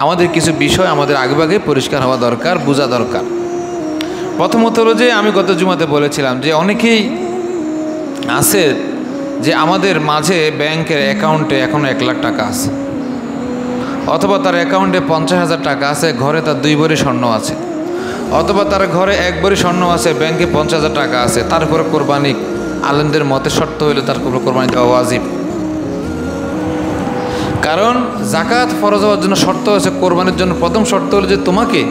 আমাদের কিছু বিষয় আমাদের আগেভাগে পরিষ্কার হওয়া দরকার, বোঝা দরকার। প্রথমত হলো যে আমি গত জুমাতে বলেছিলাম যে অনেকেই আছে যে আমাদের মাঝে ব্যাংকের অ্যাকাউন্টে এখনও 1 লাখ টাকা আছে, অথবা তার অ্যাকাউন্টে 50,000 টাকা আছে, ঘরে তার 2 ভরি স্বর্ণ আছে, অথবা তার ঘরে 1 ভরি স্বর্ণ আছে, ব্যাংকে 50,000 টাকা আছে, তারপরে কোরবানি আলেমদের মতে শর্ত হইলে তার উপর কোরবানি দেওয়া ওয়াজিব। কারণ জাকাত ফরজ হওয়ার জন্য শর্ত আছে, কোরবানির জন্য প্রথম শর্ত হলো যে তোমাকে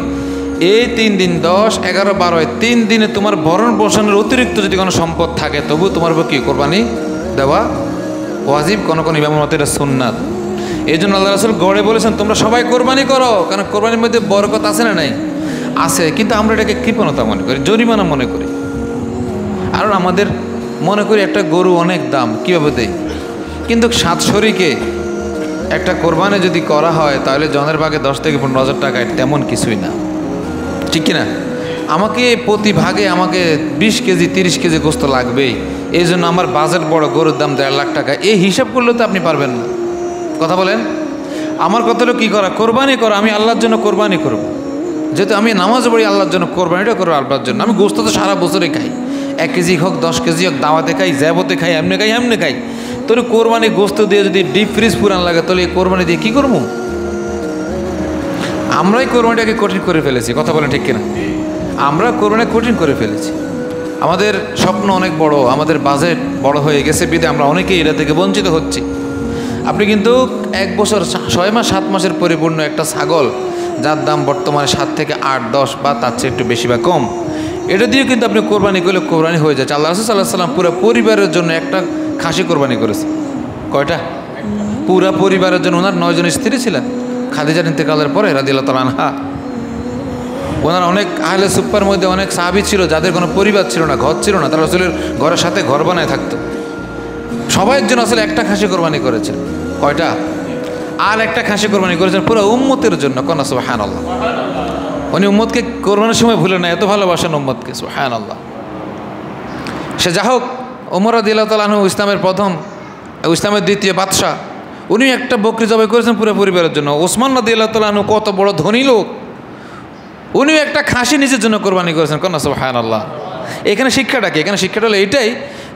এই 3 দিন 10, 11, 12 3 দিনে তোমার ভরণ পোষণের অতিরিক্ত যদি কোনো সম্পদ থাকে তবু তোমার উপর কি কোরবানি দেওয়া ওয়াজিব। কোনো ইমামের মতে এটা সুন্নাত। এই জন্য আল্লাহ রাসূল গড়ে বলেছেন তোমরা সবাই কোরবানি করো, কারণ কোরবানির মধ্যে বরকত আছে না নাই? আছে। কিন্তু আমরা এটাকে কৃপণতা মনে করি, জরিমানা মনে করি। আর আমাদের মনে করি একটা গরু অনেক দাম, কীভাবে দেয়? কিন্তু 7 শরীকে একটা কোরবানি যদি করা হয় তাহলে জনের ভাগে 10 থেকে 15,000 টাকা, তেমন কিছুই না, ঠিক কিনা? আমাকে প্রতি ভাগে আমাকে 20 কেজি 30 কেজি গোস্ত লাগবেই, এই জন্য আমার বাজেট বড়, গরুর দাম 1.5 লাখ টাকা, এই হিসাব করলে তো আপনি পারবেন না। কথা বলেন। আমার কথা হলো কী করা? কোরবানি করা। আমি আল্লাহর জন্য কোরবানি করব, যেহেতু আমি নামাজ পড়ি আল্লাহর জন্য, কোরবানিটা করবো আল্লাহর জন্য। আমি গোস্ত তো সারা বছরে খাই, 1 কেজি হোক 10 কেজি হোক, দাওয়াতে খাই, জ্যাবতে খাই, এমনি খাই। তোর কোরবানি গোস্ত দিয়ে যদি ডিপ ফ্রিজ পুরান লাগে তাহলে এই কোরবানি দিয়ে কী করবো? আমরাই কোরবানিটাকে কঠিন করে ফেলেছি। কথা বলেন ঠিক কিনা? আমরা কোরবানি কঠিন করে ফেলেছি। আমাদের স্বপ্ন অনেক বড়, আমাদের বাজেট বড় হয়ে গেছে, বিধে আমরা অনেকেই এটা থেকে বঞ্চিত হচ্ছি। আপনি কিন্তু 1 বছর 6 মাস 7 মাসের পরিপূর্ণ একটা ছাগল, যার দাম বর্তমানে 7 থেকে 8, 10 বা তার চেয়ে একটু বেশি বা কম, এটা দিয়ে কিন্তু আপনি কোরবানি করলে কোরবানি হয়ে যাচ্ছে। আল্লাহ রাসূল সাল্লাল্লাহু আলাইহি ওয়াসাল্লাম পুরো পরিবারের জন্য একটা খাসি কোরবানি করেছে। কয়টা? পুরা পরিবারের জন্য। ওনার 9 জন স্ত্রী ছিলেন। খাদিজার ইন্তেকালের পরে রাদিয়াল্লাহু তাআলা আনহা, ওনার অনেক আহলে সুফার মধ্যে অনেক সাহাবী ছিল যাদের কোনো পরিবার ছিল না, ঘর ছিল না, তারা রাসূলের ঘরের সাথে ঘর বানায় থাকতো। সবাইয়ের জন্য আসলে একটা খাসি কোরবানি করেছেন। কয়টা? আর একটা খাসি কোরবানি করেছেন পুরো উম্মতের জন্য। কোনা সুবহানাল্লাহ। উনি উম্মতকে কোরবানির সময় ভুলে না, এত ভালোবাসেন উম্মতকে। সুবহানাল্লাহ। সে যা হোক, ওমর রাদিয়াল্লাহু তাআলা আনহু ইসলামের দ্বিতীয় বাদশাহ, উনি একটা বকরি জবাই করেছেন পুরো পরিবারের জন্য। ওসমান রাদিয়াল্লাহু তাআলা আনহু কত বড় ধনী লোক, উনিও একটা খাসি নিজের জন্য কোরবানি করেছেন। কোনা সুবহানাল্লাহ। এখানে শিক্ষাটা কি? এখানে শিক্ষাটা হলো এইটাই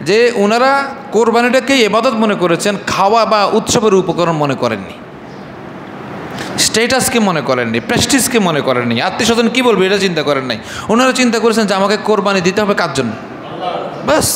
যে ওনারা কোরবানিটাকে ইবাদত মনে করেছেন, খাওয়া বা উৎসবের উপকরণ মনে করেননি, স্ট্যাটাসকে মনে করেননি, প্রেস্টিজকে মনে করেননি, আত্মীয়স্বজন কী বলবে এটা চিন্তা করেন নাই। ওনারা চিন্তা করেছেন যে আমাকে কোরবানি দিতে হবে কার জন্য? বাস।